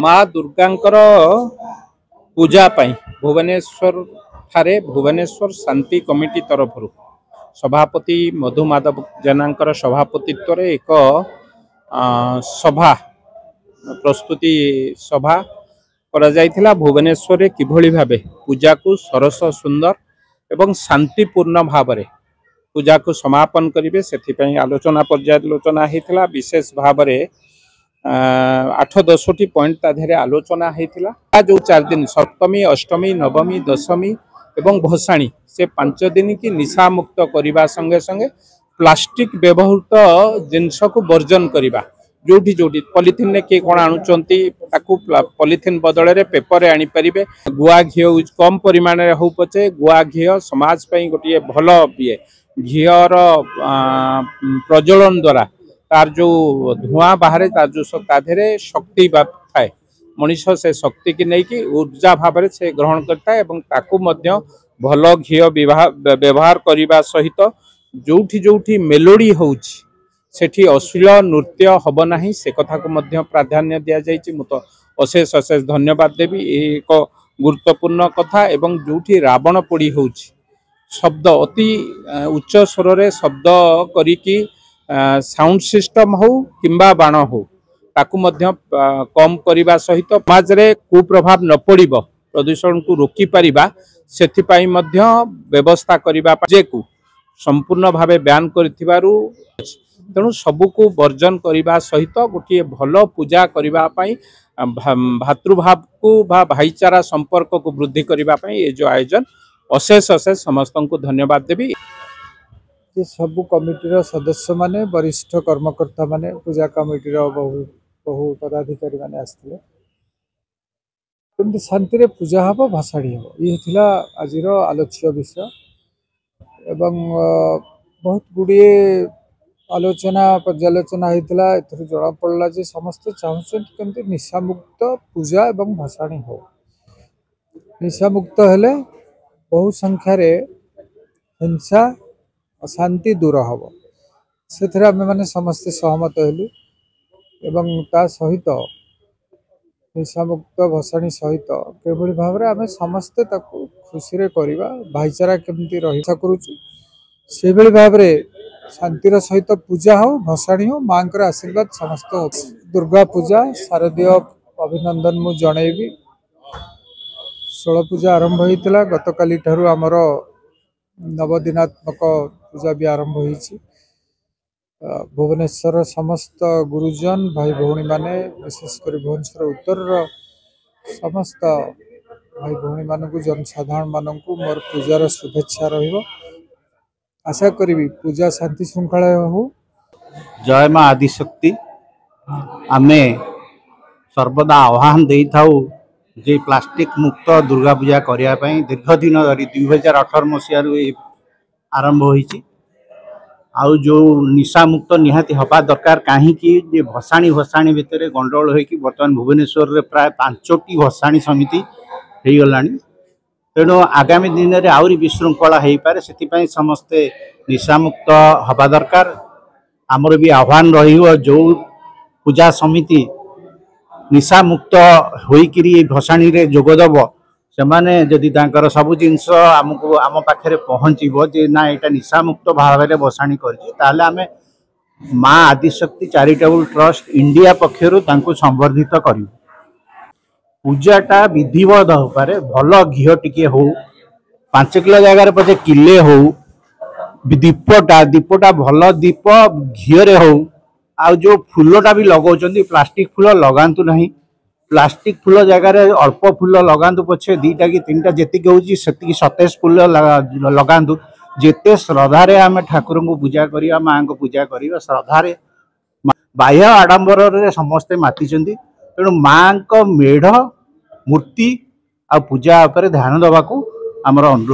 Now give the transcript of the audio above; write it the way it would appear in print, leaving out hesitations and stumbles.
माँ दुर्गांकर पूजा पाई भुवनेश्वर ठारे भुवनेश्वर शांति कमिटी तरफ सभापति मधु माधव जेना सभापतित्व एक सभा प्रस्तुति सभा करा जायथिला। भुवनेश्वर रे किभली भाबे पूजा को सरस सुंदर एवं शांतिपूर्ण भाव में पूजा को समापन करेंगे से आलोचना पर्यालोचना होता। विशेष भाव में 8-10टी पॉइंट ताधे आलोचना होता। जो 4 दिन सप्तमी अष्टमी नवमी दशमी एवं भसाणी से 5 दिन की निशा मुक्त करने संगे संगे प्लास्टिक व्यवहृत जिनस को वर्जन करने जोटी जोटी पॉलिथिन ने किए कौन आणुचंती ताकू पॉलिथिन बदल में पेपर आनीपारे। गुआ घी कम परिमाण हो पचे गुआ घी समाज पर गोटे भल ये घीर प्रज्वलन द्वारा तार जो धुआं बाहर तार जो ताधे शक्ति थाए मनीष से शक्ति की नहीं ऊर्जा भाव से ग्रहण करता है एवं ताकू मध्य भल घी व्यवहार करने सहित जोठी जोठी मेलोडी होउछि सेठी अश्लील नृत्य हब नहीं से कथा को मध्य प्राधान्य दिया जाइछि। मु तो अशेष अशेष धन्यवाद देवी। एक गुरुत्वपूर्ण कथा एवं जोठी रावण पोड़ी होउछि शब्द अति उच्च स्वर रे शब्द करिकी साउंड सिस्टम हो किंबा बाण हो ताकू मध्य कम करने सहित समाज रे कुप्रभाव न पड़िबो प्रदूषण को रोकी पारिबा सेथिपाई मध्य व्यवस्था करबा जेकु संपूर्ण भावे बयान करिथिबारु तेणु सबको वर्जन करने सहित गोटे भल पूजा करने भातृभाव को भाईचारा संपर्क को वृद्धि करने ये जो आयोजन अशेष अशेष समस्त को धन्यवाद देवी। सबु कमिटीर सदस्य माने वरिष्ठ कर्मकर्ता माने पूजा कमिटीर बहु पदाधिकारी माने आसते शांति रे पूजा हम भाषाणी हम ये आज आलोच्य विषय एवं बहुत गुड़े आलोचना पर्यालोचना होता। एथर जना पड़ा जे समस्ते चाहते निशा मुक्त पूजा एवं भाषाणी हो। निशा मुक्त हेले बहु संख्यार हिंसा अशांति दूर हम से आम मैंने समस्ते सहमत हेलु एवं ता सहित निशा मुक्त भसाणी सहित किभली भाव में आम समस्ते खुशी करवा भाईचारा केमती रही करुचु से भाव में शांतिर सहित पूजा हो भसाणी हो माँ आशीर्वाद समस्त हो। दुर्गा पूजा शारदीय अभिनंदन मु जनइबी। 16 पूजा आरंभ होता गतकाली ठारू आमर नवदिनात्मक पूजा भी आरंभ होइछि। भुवनेश्वर समस्त गुरुजन भाई भौणी माने विशेषकर भुवनेश्वर उत्तर समस्त भाई भौणी मानकु जनसाधारण मानकु मोर पूजार शुभेच्छा रहिबो। आशा करी पूजा शांति श्रृंखला हो। जय माँ आदिशक्ति आमे सर्वदा आह्वान दे थाउ जे प्लास्टिक मुक्त दुर्गा पूजा करने दीर्घ दिन धरी 2018 मसीह आरंभ होइछि। आउ जो निशा मुक्त निहाती हवा दरकार कहीं भसाणी भसाणी भितर गंडगोल होइकि बर्तमान भुवनेश्वर रे प्राय 5टी भसाणी समिति हो गलानी। तेणु आगामी दिन में आहरी विशृंखला हो पारे से समस्ते निशा मुक्त हवा दरकार। आमर भी आह्वान जो पूजा समिति निशा मुक्त होइकिरी भसाणी रे जोगदब से माने जदि तांकर सब जिनस आमको आम पाखे पहुँचो जे ना यहाँ निशा मुक्त भाव में भसाणी कर आमे माँ आदिशक्ति चैरिटेबल ट्रस्ट इंडिया पक्षर संवर्धित करूँ। पूजाटा विधिवत हो पारे भल घी टिके हो 5 किलो जगार पचे किले हो दीपटा भल दीप घीरे हो आ जो फूलटा भी लगाउछन्ती प्लास्टिक फूल लगातु नहीं। प्लास्टिक फूल जगार अल्प फूल लगातु पछे 2टा कि 3टा जेति होउची सेति सतेज फूल लगातु। जेते श्रद्धार आम ठाकुर को पूजा करिया माँ को पूजा करिया श्रद्धार बाह्य आडंबर रे समस्ते मातिचन्ती। तेणु माँ को मेढ़ मूर्ति आ पूजा ध्यान देवा को आमर अनुरोध।